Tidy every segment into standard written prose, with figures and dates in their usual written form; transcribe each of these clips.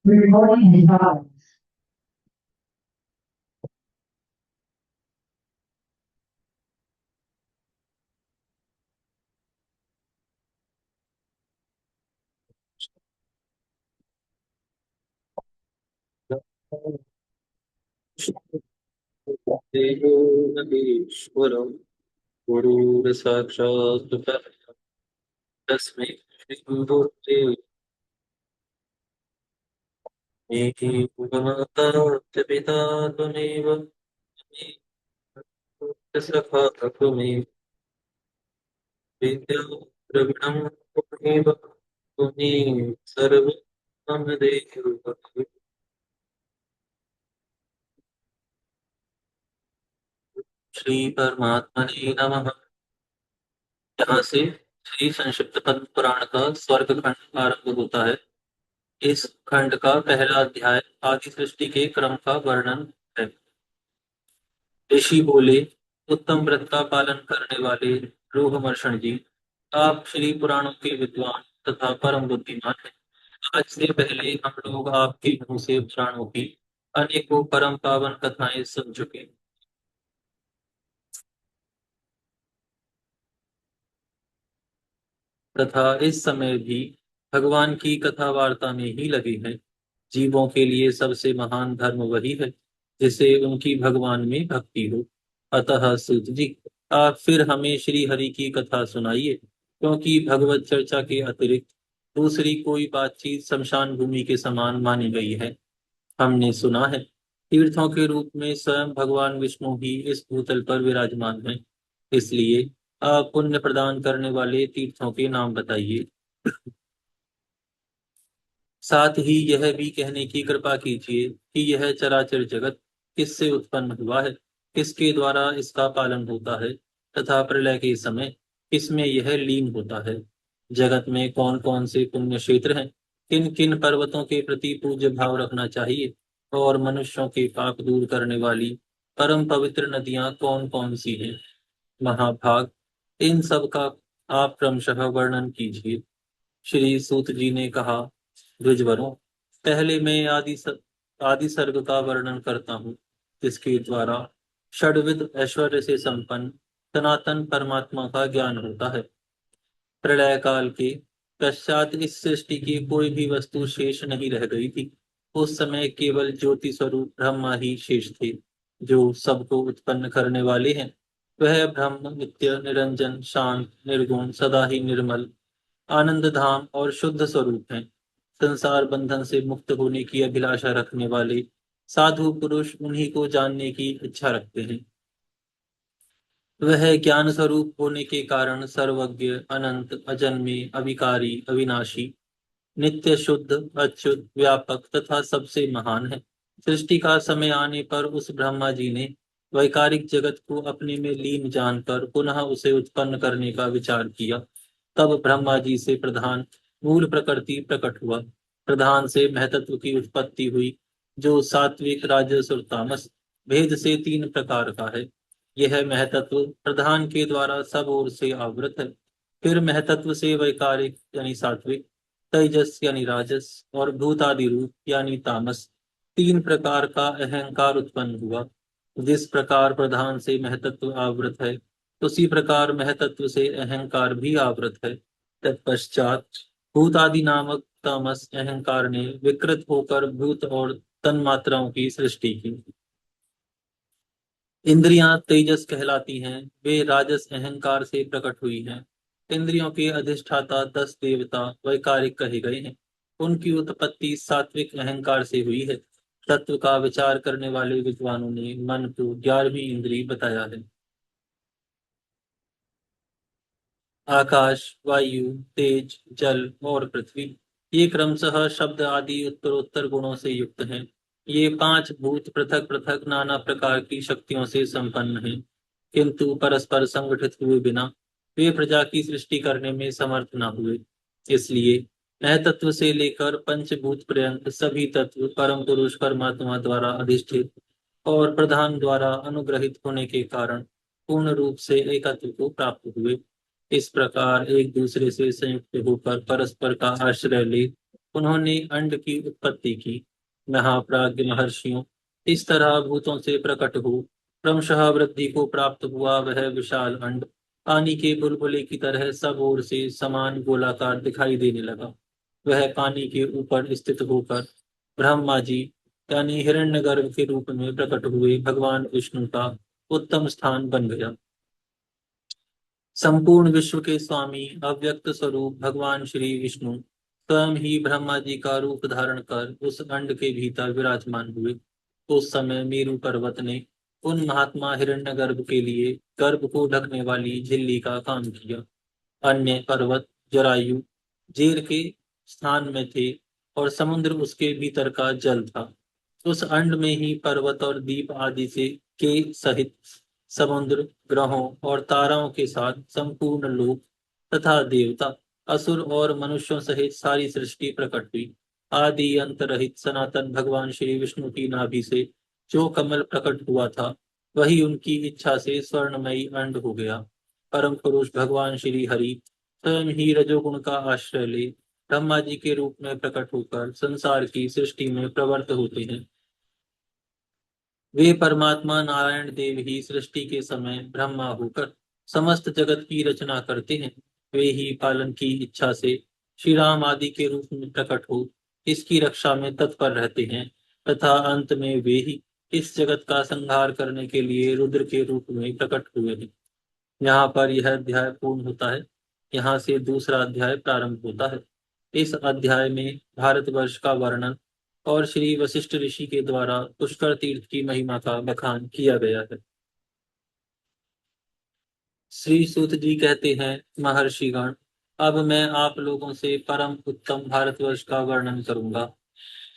Recording in progress. देवो महेश्वरं गुरुर्साक्षात् परं तस्मै श्रीगुरुवे भगवता च पिता त्वमेव सखा त्वमेव विद्या द्रविणं त्वमेव त्वमेव सर्वं मम देव। श्री परमात्मने नमः। यहाँ से श्री संक्षिप्त पद्म पुराण का स्वर्ग खंड आरंभ होता है। इस खंड का पहला अध्याय आदि सृष्टि के क्रम का वर्णन है। ऋषि बोले, उत्तम व्रत का पालन करने वाले रोहमर्षण जी, आप श्री पुराणों के विद्वान तथा परम बुद्धिमान हैं। आज से पहले हम लोग आपके मुंह से पुराणों की अनेकों परम पावन कथाएं सुन चुके तथा इस समय भी भगवान की कथा वार्ता में ही लगे हैं। जीवों के लिए सबसे महान धर्म वही है जिसे उनकी भगवान में भक्ति हो। अतः सूत जी, आप फिर हमें श्री हरि की कथा सुनाइए, क्योंकि भगवत चर्चा के अतिरिक्त दूसरी कोई बातचीत शमशान भूमि के समान मानी गई है। हमने सुना है तीर्थों के रूप में स्वयं भगवान विष्णु ही इस भूतल पर विराजमान हैं। इसलिए आप पुण्य प्रदान करने वाले तीर्थों के नाम बताइए। साथ ही यह भी कहने की कृपा कीजिए कि यह चराचर जगत किससे उत्पन्न हुआ है, किसके द्वारा इसका पालन होता है, तथा प्रलय के समय किसमें यह लीन होता है। जगत में कौन कौन से पुण्य क्षेत्र हैं, किन किन पर्वतों के प्रति पूज्य भाव रखना चाहिए, और मनुष्यों के पाप दूर करने वाली परम पवित्र नदियां कौन कौन सी हैं। महाभाग, इन सब का आप क्रमशः वर्णन कीजिए। श्री सूत जी ने कहा, द्विजवरों, पहले मैं आदि सर्ग का वर्णन करता हूँ, जिसके द्वारा षड्विध ऐश्वर्य से संपन्न सनातन परमात्मा का ज्ञान होता है। प्रलय काल के पश्चात इस सृष्टि की कोई भी वस्तु शेष नहीं रह गई थी। उस समय केवल ज्योति स्वरूप ब्रह्मा ही शेष थे, जो सबको उत्पन्न करने वाले हैं। वह ब्रह्म नित्य निरंजन शांत निर्गुण सदा ही निर्मल आनंद धाम और शुद्ध स्वरूप हैं। संसार बंधन से मुक्त होने की अभिलाषा रखने वाले साधु पुरुष उन्हीं को जानने की इच्छा रखते हैं। वह ज्ञान स्वरूप होने के कारण सर्वज्ञ अनंत अजन्मे अविकारी अविनाशी नित्य शुद्ध अच्युत व्यापक तथा सबसे महान है। सृष्टि का समय आने पर उस ब्रह्मा जी ने वैकारिक जगत को अपने में लीन जानकर पुनः उसे उत्पन्न करने का विचार किया। तब ब्रह्मा जी से प्रधान मूल प्रकृति प्रकट हुआ। प्रधान से महतत्व की उत्पत्ति हुई, जो सात्विक राजस और तामस भेद से तीन प्रकार का है। यह महतत्व प्रधान के द्वारा सब ओर से आवृत है। फिर महतत्व से वैकारिक यानी सात्विक, तेजस यानी राजस और भूतादि रूप यानी तामस तीन प्रकार का अहंकार उत्पन्न हुआ। जिस प्रकार प्रधान से महतत्व आवृत है, उसी प्रकार महतत्व से अहंकार भी आवृत है। तत्पश्चात भूतादि नामक तामस अहंकार ने विकृत होकर भूत और तन्मात्राओं की सृष्टि की। इंद्रियां तेजस कहलाती हैं, वे राजस अहंकार से प्रकट हुई हैं। इंद्रियों के अधिष्ठाता 10 देवता वैकारिक कहे गए हैं। उनकी उत्पत्ति सात्विक अहंकार से हुई है। तत्व का विचार करने वाले विद्वानों ने मन को 11वीं इंद्री बताया है। आकाश, वायु, तेज, जल और पृथ्वी, ये क्रमशः शब्द आदि उत्तरोत्तर गुणों से युक्त हैं। ये पांच भूत पृथक पृथक नाना प्रकार की शक्तियों से संपन्न हैं, किंतु परस्पर संगठित हुए बिना वे प्रजा की सृष्टि करने में समर्थ न हुए। इसलिए तत्व से लेकर पंचभूत पर्यंत सभी तत्व परम पुरुष परमात्मा द्वारा अधिष्ठित और प्रधान द्वारा अनुग्रहित होने के कारण पूर्ण रूप से एकत्व को प्राप्त हुए। इस प्रकार एक दूसरे से संयुक्त होकर परस्पर का आश्रय ले उन्होंने अंड की उत्पत्ति की। महाप्राज्ञ महर्षियों, इस तरह भूतों से प्रकट हो क्रमशः वृद्धि को प्राप्त हुआ वह विशाल अंड पानी के बुलबुले की तरह सब ओर से समान गोलाकार दिखाई देने लगा। वह पानी के ऊपर स्थित होकर ब्रह्मा जी यानी हिरण्यगर्भ के रूप में प्रकट हुए भगवान विष्णु का उत्तम स्थान बन गया। संपूर्ण विश्व के स्वामी अव्यक्त स्वरूप भगवान श्री विष्णु स्वयं ही ब्रह्मा जी का रूप धारण कर उस अंड के भीतर विराजमान हुए। उस समय मेरु पर्वत ने उन महात्मा हिरण्यगर्भ के लिए गर्भ को ढकने वाली झिल्ली का काम किया। अन्य पर्वत जरायु जेर के स्थान में थे और समुद्र उसके भीतर का जल था। उस अंड में ही पर्वत और द्वीप आदि से के सहित समुद्र ग्रहों और ताराओं के साथ संपूर्ण लोक तथा देवता असुर और मनुष्यों सहित सारी सृष्टि प्रकट हुई। आदि अंत रहित सनातन भगवान श्री विष्णु की नाभि से जो कमल प्रकट हुआ था वही उनकी इच्छा से स्वर्णमयी अंड हो गया। परम पुरुष भगवान श्री हरि स्वयं ही रजोगुण का आश्रय ले ब्रह्मा जी के रूप में प्रकट होकर संसार की सृष्टि में प्रवृत्त होते हैं। वे परमात्मा नारायण देव ही सृष्टि के समय ब्रह्मा होकर समस्त जगत की रचना करते हैं। वे ही पालन की इच्छा से श्री राम आदि के रूप में प्रकट हो इसकी रक्षा में तत्पर रहते हैं तथा अंत में वे ही इस जगत का संहार करने के लिए रुद्र के रूप में प्रकट हुए हैं। यहाँ पर यह अध्याय पूर्ण होता है। यहाँ से दूसरा अध्याय प्रारंभ होता है। इस अध्याय में भारतवर्ष का वर्णन और श्री वशिष्ठ ऋषि के द्वारा पुष्कर तीर्थ की महिमा का बखान किया गया है। श्री सूत जी कहते हैं, महर्षिगण, अब मैं आप लोगों से परम उत्तम भारतवर्ष का वर्णन करूंगा।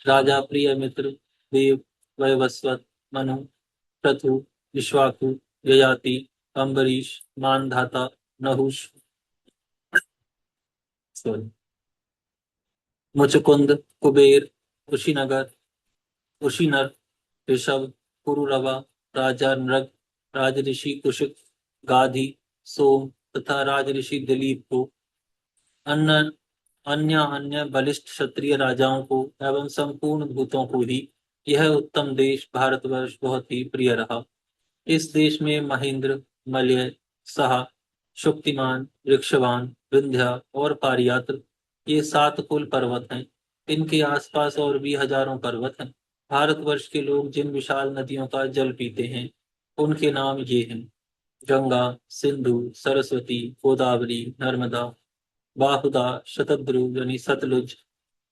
राजा प्रिय मित्र देव वैवस्वत मनु पृथु विश्वाकु ययाति अम्बरीश मानधाता नहुष मुचकुंद कुबेर कुशीनगर कुशीनर ऋषभ पुरुरवा राजा नृग राजऋषि कुशिक गाधी सोम तथा राजऋषि दिलीप को अन्य अन्य अन्य बलिष्ठ क्षत्रिय राजाओं को एवं संपूर्ण भूतों को ही यह उत्तम देश भारतवर्ष बहुत ही प्रिय रहा। इस देश में महेंद्र मलय सहा शुक्तिमान वृक्षवान विंध्या और पारियात्र ये 7 कुल पर्वत हैं। इनके आसपास और भी हजारों पर्वत हैं। भारतवर्ष के लोग जिन विशाल नदियों का जल पीते हैं उनके नाम ये हैं: गंगा सिंधु सरस्वती गोदावरी नर्मदा बाहुदा शतद्रु यानी सतलुज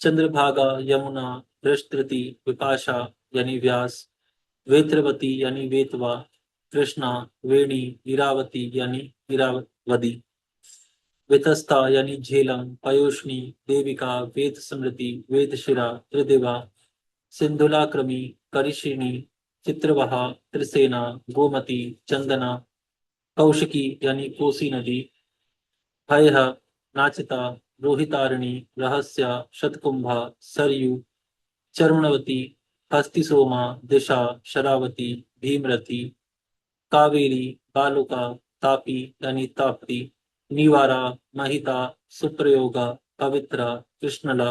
चंद्रभागा यमुना बृहस्पति विपाशा यानी व्यास वेत्रवती यानी वेतवा कृष्णा वेणी इरावती यानी इरावदी वितस्ता यानी झेलम पयोष्णी देविका वेद स्मृति वेदशिरा त्रिदिवा सिंधुलाक्रमी करिशिनी चित्रवहा त्रिसेना गोमती चंदना कौशिकी यानी कोसी नदी भय नाचिता रोहितारिणी रहस्या शतकुंभा सरयू चरुणवती हस्तिसोमा दिशा शरावती भीमरथी कावेरी बालुका तापी यानी ताप्ती निवारा महिता सुप्रयोगा पवित्रा कृष्णला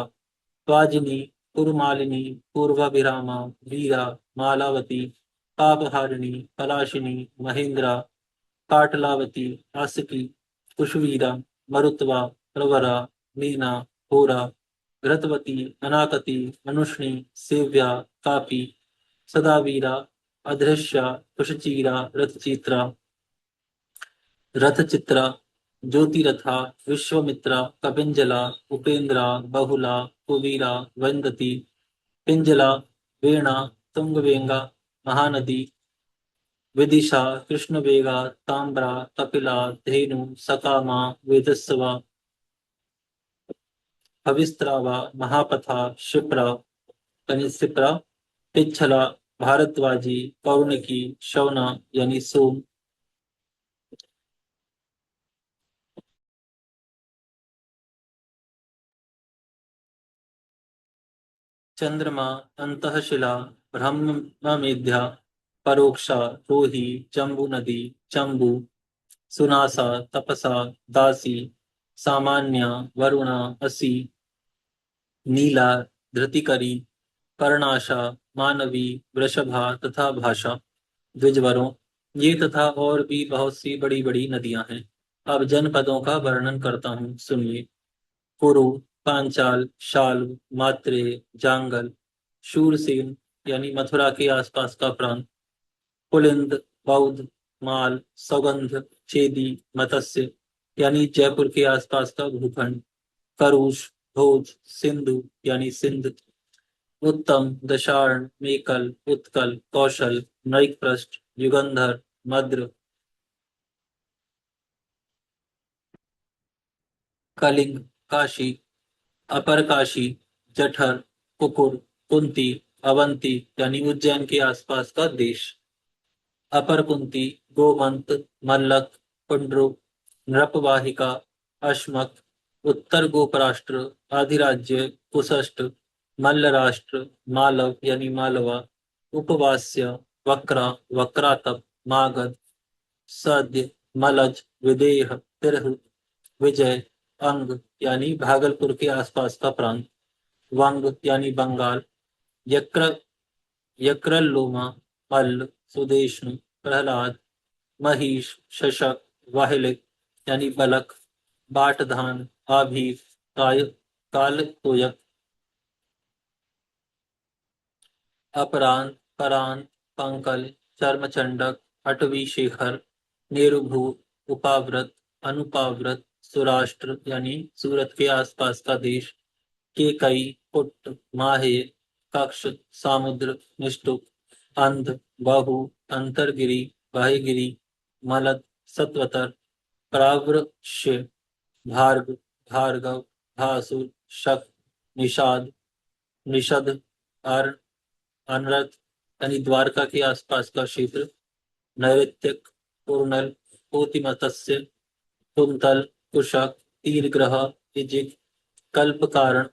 वाजिनी कुरुमालिनी पूर्वाभिरामा वीरा मालावती पापहारिणी पलाशिनी महेंद्रा पाटलावती आसिकी कुशवीरा मरुत्वा प्रवरा मीना होरा घृतवती अनाकती अनुष्णी सेव्या कापी सदावीरा अधृष्या कुशचीरा रथचित्रा रथचित्रा ज्योतिरथा विश्वमित्रा कपिंजला उपेंद्रा बहुला कुवीरा वंदती पिंजला वेणा तुंगवेंगा महानदी विदिशा कृष्णवेगा ताम्रा कपिला धेनु सकामा वेदस्वा हविस्त्रावा महापथा क्षिप्रा कनिसिप्रा पिच्छला भारद्वाजी पौर्णकी शौना यानी सोम चंद्रमा अंतःशिला ब्रह्ममेध्या परोक्षा रोही जम्बू नदी चंबू सुनासा तपसा दासी सामान्या वरुणा असी नीला, धृतिकरी, कर्णाशा, मानवी, वृषभा तथा भाषा, द्विजवरों, ये तथा और भी बहुत सी बड़ी बड़ी नदियां हैं। अब जनपदों का वर्णन करता हूँ, सुनिए। कुरु, पांचाल, शाल्व, मात्रेय, जांगल, शूरसेन यानी मथुरा के आसपास का प्रांत, पुलिंद, बौद्ध, माल, सौगंध, चेदी, मत्स्य यानी जयपुर के आसपास का भूखंड, करुष, भोज, सिंधु यानी सिंध, उत्तम, दशार्ण, मेकल, उत्कल, कौशल, नैकपृष्ठ, युगंधर, मद्र, कलिंग, काशी, अपर काशी, जठर, कुकुर, कुंती, अवंती यानी उज्जैन के आसपास का देश, अपर कुंती, गोमंत, मल्लक, पुंड्रुक, नृपवाहिका, अश्मक, उत्तर गोपराष्ट्र, आधिराज्य, कुशस्थ, मल्ल राष्ट्र, मालव यानी मालवा, उपवास्य, वक्रा, वक्रातप, मागध, सद्य, मलज, विदेह, तिरहुत, विजय, अंग यानी भागलपुर के आसपास का प्रांत, वंग यानी बंगाल, यक्र यक्रलोमा, मल्ल, सुदेष्णु, प्रहलाद, महिष, शशक, वाहिलिक यानी बलक, बाटधान, आभीर, कालतोयक, अपरांत, परांत, पंकल, चर्मचंडक, अटवी शेखर, नेरुभूत, उपाव्रत, अनुपाव्रत, सुराष्ट्र यानी सूरत के आसपास का देश, केकई, पुट्ट, माहे, कक्ष, सामुद्र, निष्ठुप, अंध, बाहु, अंतरगिरी, बाह्यगिरी, मलद, सत्वतर, प्रावृष्य, भार्ग, भार्गव, भासुर, शक, निषाद, निषद, अर, अनरत यानी द्वारका के आसपास का क्षेत्र, नैऋत्यक, पूर्णल, पोतिमत्स्य, कुंतल, कुशक, तीरग्रह, इजिक, कल्पकारण,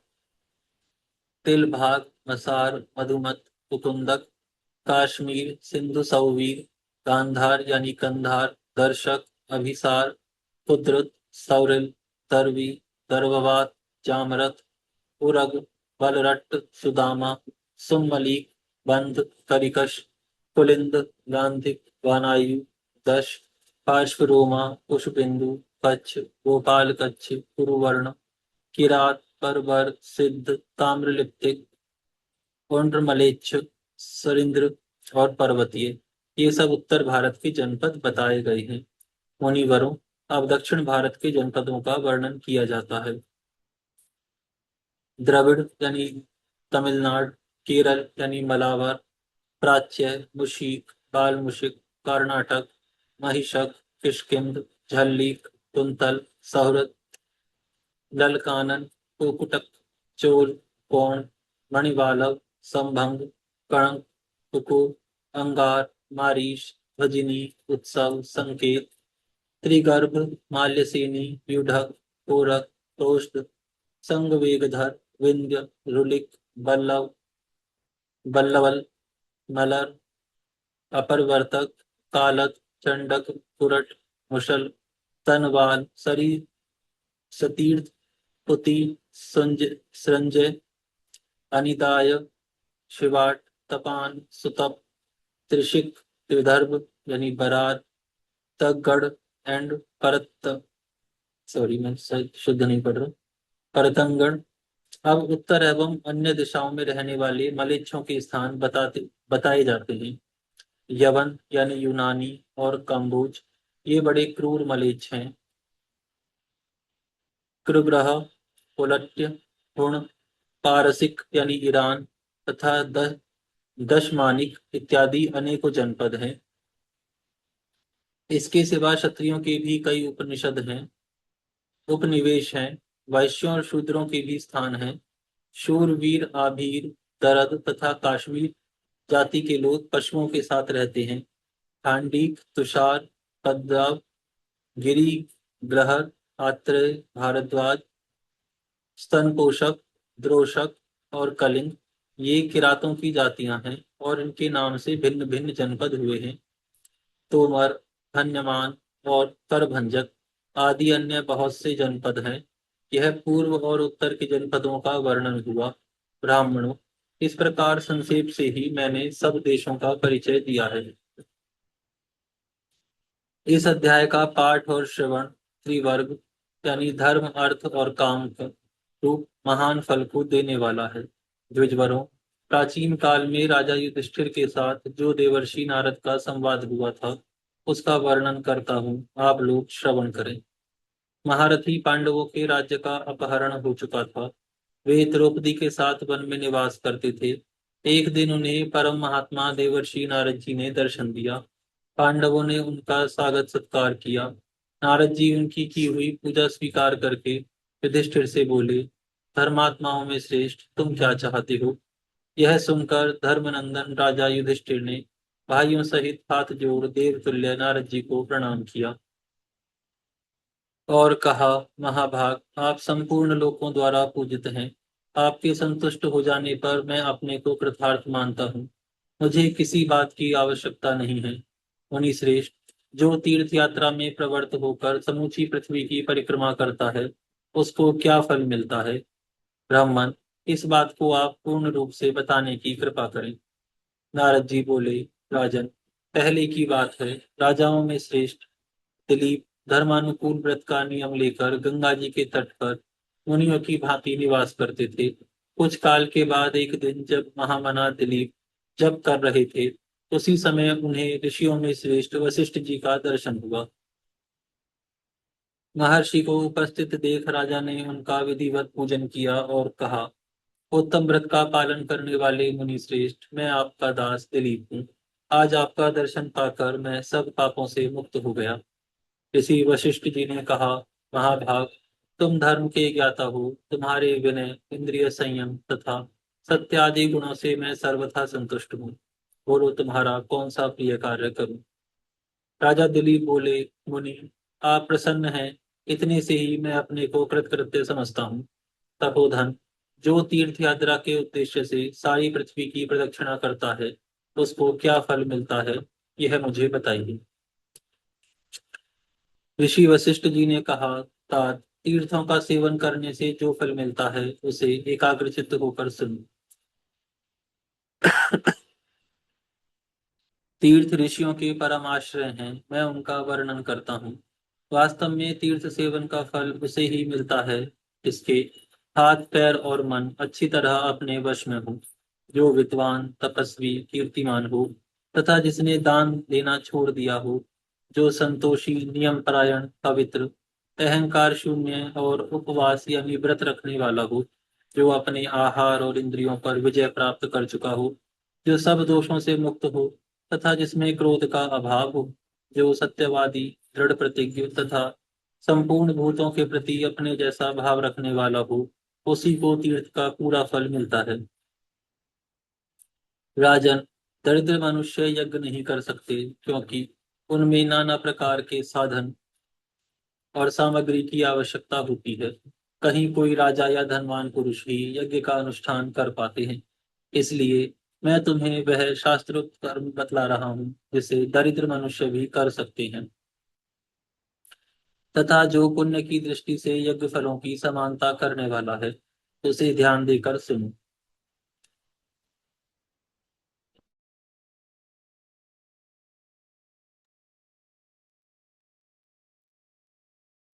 तिलभाग, मसार, मधुमत, कुकुंदक, काश्मीर, सिंधु सौवीर, गांधार यानी कंधार, दर्शक, अभिसार, कुद्रुत, सौरिल, दरवी, दर्ववात, जामरत, उरग, बलरट्ट, सुदामा, सुमलीक, बंध, करिकश, कुलिंद, गांधिक, वानायु, दश, पार्श्वरोमा, पुष्पिंदु, कच्छ, गोपाल कच्छ, कुरुवर्ण, किरात, परवर, सिद्ध, ताम्रलिप्तिक, पौंड्रमलेच्छ, सरिंद्र और पर्वतीय, ये सब उत्तर भारत के जनपद बताए गए हैं। मुनिवरों, अब दक्षिण भारत के जनपदों का वर्णन किया जाता है। द्रविड़ यानी तमिलनाडु, केरल यानी मलाबार, प्राच्य, मुशीक, बालमुशिक, कर्नाटक, महिषक, किष्किंध, झल्लीक, कुंतल, सौहृद, ललकानन, कुकुटक, चोल, कोण, मणिवालव, संभंग, कणक, कुकुर, अंगार, मारीश, भजिनी, उत्सव, संकेत, त्रिगर्भ, माल्यसेनी, व्यूढ़क, कोरक, प्रोष्ठ, संगवेगधर, विंध्य, रुलिक, बल्लव, बल्लवल, मलर, अपरवर्तक, कालक, चंडक, कुरट, मुशल, तनवाल, सरी, सतीर्थ, पुति, संजय, अनिदाय, शिवाट, तपान, सुतप, त्रिशिक, विदर्भ यानी बरार, तगड़ एंड परत, सॉरी मैं शुद्ध नहीं पढ़ रहा, परतंगण। अब उत्तर एवं अन्य दिशाओं में रहने वाले मलेच्छों के स्थान बताए जाते हैं। यवन यानी यूनानी और कम्बोज, ये बड़े क्रूर मलेच्छ हैं। कृग्रह, पुलट्य, हुण, पारसिक यानी ईरान तथा दशमानिक इत्यादि अनेकों जनपद हैं। इसके सिवा क्षत्रियों के भी कई उपनिवेश हैं। वैश्यों और शूद्रों के भी स्थान हैं। शूरवीर, आभीर, दरद तथा काश्मीर जाति के लोग पशुओं के साथ रहते हैं। खांडीक, तुषार, पद्माव, गिरी, बृहर, आत्रेय, भारद्वाज, स्तनपोषक, द्रोशक और कलिंग, ये किरातों की जातियां हैं और इनके नाम से भिन्न भिन्न जनपद हुए हैं। तोमर, धन्यमान और करभंजक आदि अन्य बहुत से जनपद हैं। यह पूर्व और उत्तर के जनपदों का वर्णन हुआ। ब्राह्मणों, इस प्रकार संक्षेप से ही मैंने सब देशों का परिचय दिया है। इस अध्याय का पाठ और श्रवण त्रिवर्ग यानी धर्म, अर्थ और काम का रूप महान फल को देने वाला है। द्विजवरों, प्राचीन काल में राजा युधिष्ठिर के साथ जो देवर्षि नारद का संवाद हुआ था, उसका वर्णन करता हूँ, आप लोग श्रवण करें। महारथी पांडवों के राज्य का अपहरण हो चुका था। वे द्रौपदी के साथ वन में निवास करते थे। एक दिन उन्हें परम महात्मा देवर्षि नारद जी ने दर्शन दिया। पांडवों ने उनका स्वागत सत्कार किया। नारद जी उनकी की हुई पूजा स्वीकार करके युधिष्ठिर से बोले, धर्मात्माओं में श्रेष्ठ, तुम क्या चाहते हो? यह सुनकर धर्मनंदन राजा युधिष्ठिर ने भाइयों सहित हाथ जोड़ देवतुल्य नारद जी को प्रणाम किया और कहा, महाभाग, आप संपूर्ण लोकों द्वारा पूजित हैं। आपके संतुष्ट हो जाने पर मैं अपने को कृतार्थ मानता हूँ। मुझे किसी बात की आवश्यकता नहीं है। मुनि श्रेष्ठ, जो तीर्थ यात्रा में प्रवृत्त होकर समूची पृथ्वी की परिक्रमा करता है, उसको क्या फल मिलता है? ब्राह्मण, इस बात को आप पूर्ण रूप से बताने की कृपा करें। नारद जी बोले, राजन, पहले की बात है, राजाओं में श्रेष्ठ दिलीप धर्मानुकूल व्रत का नियम लेकर गंगा जी के तट पर मुनियों की भांति निवास करते थे। कुछ काल के बाद एक दिन जब महामना दिलीप जप कर रहे थे, उसी समय उन्हें ऋषियों में श्रेष्ठ वशिष्ठ जी का दर्शन हुआ। महर्षि को उपस्थित देख राजा ने उनका विधिवत पूजन किया और कहा, उत्तम व्रत का पालन करने वाले मुनि श्रेष्ठ, मैं आपका दास दिलीप हूँ। आज आपका दर्शन पाकर मैं सब पापों से मुक्त हो गया। ऋषि वशिष्ठ जी ने कहा, महाभाग, तुम धर्म के ज्ञाता हो। तुम्हारे विनय, इंद्रिय संयम तथा सत्य आदि गुणों से मैं सर्वथा संतुष्ट हूँ। बोलो, तुम्हारा कौन सा प्रिय कार्य करूं? राजा दिलीप बोले, मुनि, आप प्रसन्न हैं, इतने से ही मैं अपने को कृतकृत्य समझता हूँ। तपोधन, जो तीर्थ यात्रा के उद्देश्य से सारी पृथ्वी की प्रदक्षिणा करता है, उसको क्या फल मिलता है, यह मुझे बताइए। ऋषि वशिष्ठ जी ने कहा, तात, तीर्थों का सेवन करने से जो फल मिलता है, उसे एकाग्रचित्त होकर सुनो। तीर्थ ऋषियों के परम आश्रय हैं, मैं उनका वर्णन करता हूँ। वास्तव में तीर्थ सेवन का फल उसे ही मिलता है जिसके हाथ, पैर और मन अच्छी तरह अपने वश में हो, जो विद्वान, तपस्वी, कीर्तिमान हो तथा जिसने दान देना छोड़ दिया हो, जो संतोषी, नियम परायण, पवित्र, अहंकार शून्य और उपवास यानी व्रत रखने वाला हो, जो अपने आहार और इंद्रियों पर विजय प्राप्त कर चुका हो, जो सब दोषों से मुक्त हो तथा जिसमें क्रोध का अभाव हो, जो सत्यवादी, दृढ़ प्रतिज्ञ तथा संपूर्ण भूतों के प्रति अपने जैसा भाव रखने वाला हो, उसी को तीर्थ का पूरा फल मिलता है। राजन, दरिद्र मनुष्य यज्ञ नहीं कर सकते, क्योंकि उनमें नाना प्रकार के साधन और सामग्री की आवश्यकता होती है। कहीं कोई राजा या धनवान पुरुष ही यज्ञ का अनुष्ठान कर पाते हैं। इसलिए मैं तुम्हें वह शास्त्रोक्त कर्म बतला रहा हूँ जिसे दरिद्र मनुष्य भी कर सकते हैं, तथा जो पुण्य की दृष्टि से यज्ञ फलों की समानता करने वाला है, उसे ध्यान देकर सुनो।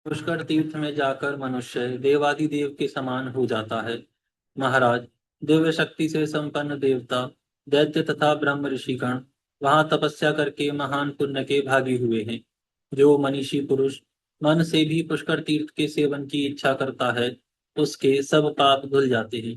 पुष्कर तीर्थ में जाकर मनुष्य देवादिदेव के समान हो जाता है। महाराज, दिव्य शक्ति से संपन्न देवता, दैत्य तथा ब्रह्म ऋषिगण वहां तपस्या करके महान पुण्य के भागी हुए हैं। जो मनीषी पुरुष मन से भी पुष्कर तीर्थ के सेवन की इच्छा करता है, उसके सब पाप धुल जाते हैं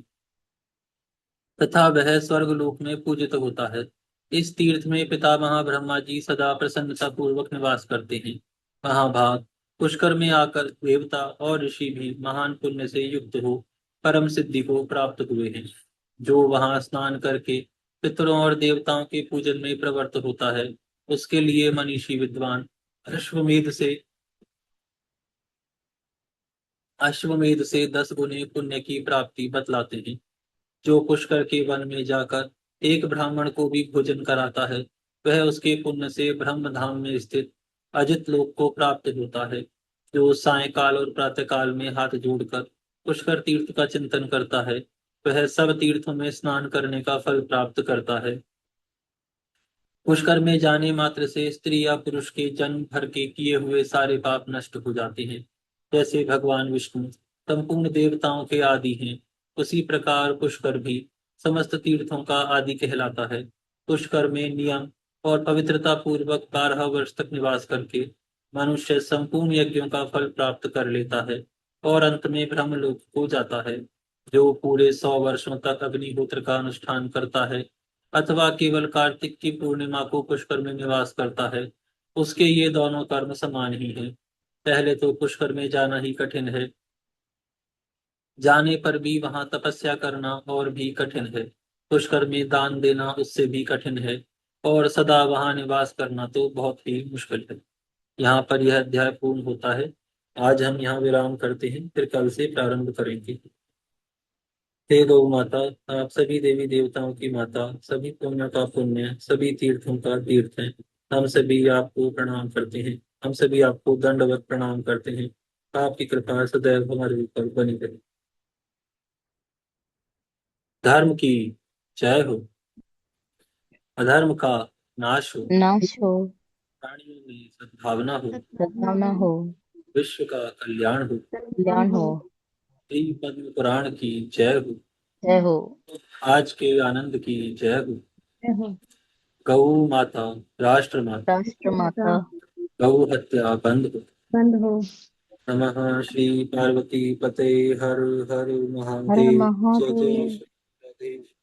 तथा वह स्वर्गलोक में पूजित होता है। इस तीर्थ में पितामह ब्रह्मा जी सदा प्रसन्नता पूर्वक निवास करते हैं। महाभाग, पुष्कर में आकर देवता और ऋषि भी महान पुण्य से युक्त हो परम सिद्धि को प्राप्त हुए हैं। जो वहां स्नान करके पितरों और देवताओं के पूजन में प्रवृत्त होता है, उसके लिए मनीषी विद्वान अश्वमेध से 10 गुने पुण्य की प्राप्ति बतलाते हैं। जो पुष्कर के वन में जाकर एक ब्राह्मण को भी भोजन कराता है, वह उसके पुण्य से ब्रह्म धाम में स्थित अजित लोक को प्राप्त होता है। जो सायंकाल और प्रातःकाल में हाथ जोड़कर पुष्कर तीर्थ का चिंतन करता है, वह सब तीर्थों में स्नान करने का फल प्राप्त करता है। पुष्कर में जाने मात्र से स्त्री या पुरुष के जन्म भर के किए हुए सारे पाप नष्ट हो जाते हैं। जैसे भगवान विष्णु संपूर्ण देवताओं के आदि हैं, उसी प्रकार पुष्कर भी समस्त तीर्थों का आदि कहलाता है। पुष्कर में नियम और पवित्रता पूर्वक 12 वर्ष तक निवास करके मनुष्य संपूर्ण यज्ञों का फल प्राप्त कर लेता है और अंत में ब्रह्मलोक हो जाता है। जो पूरे 100 वर्षों तक अग्निहोत्र का अनुष्ठान करता है अथवा केवल कार्तिक की पूर्णिमा को पुष्कर में निवास करता है, उसके ये दोनों कर्म समान ही हैं। पहले तो पुष्कर में जाना ही कठिन है, जाने पर भी वहां तपस्या करना और भी कठिन है। पुष्कर में दान देना उससे भी कठिन है, और सदा वहां निवास करना तो बहुत ही मुश्किल है। यहाँ पर यह अध्याय पूर्ण होता है। आज हम यहाँ विराम करते हैं, फिर कल से प्रारंभ करेंगे। हे गौ माता, आप सभी देवी देवताओं की माता, सभी पुण्य का पुण्य, सभी तीर्थों का तीर्थ है। हम सभी आपको प्रणाम करते हैं। हम सभी आपको दंडवत प्रणाम करते हैं। आपकी कृपा सदैव हमारे ऊपर बनी रहे। धर्म की जय हो, अधर्म का नाश हो, नाश हो, प्राणियों में सद्भावना हो, सद्भावना हो, विश्व का कल्याण हो। कल्याण हो। श्री पद्म पुराण की जय हो। जय हो। आज के आनंद की जय हो। जय हो। गौ माता, राष्ट्र माता, राष्ट्र माता गौ हत्या बंद हो। बंद हो। नमः श्री पार्वती पते हर हर हर महादेव। जय जय महादेव। श्री राधे।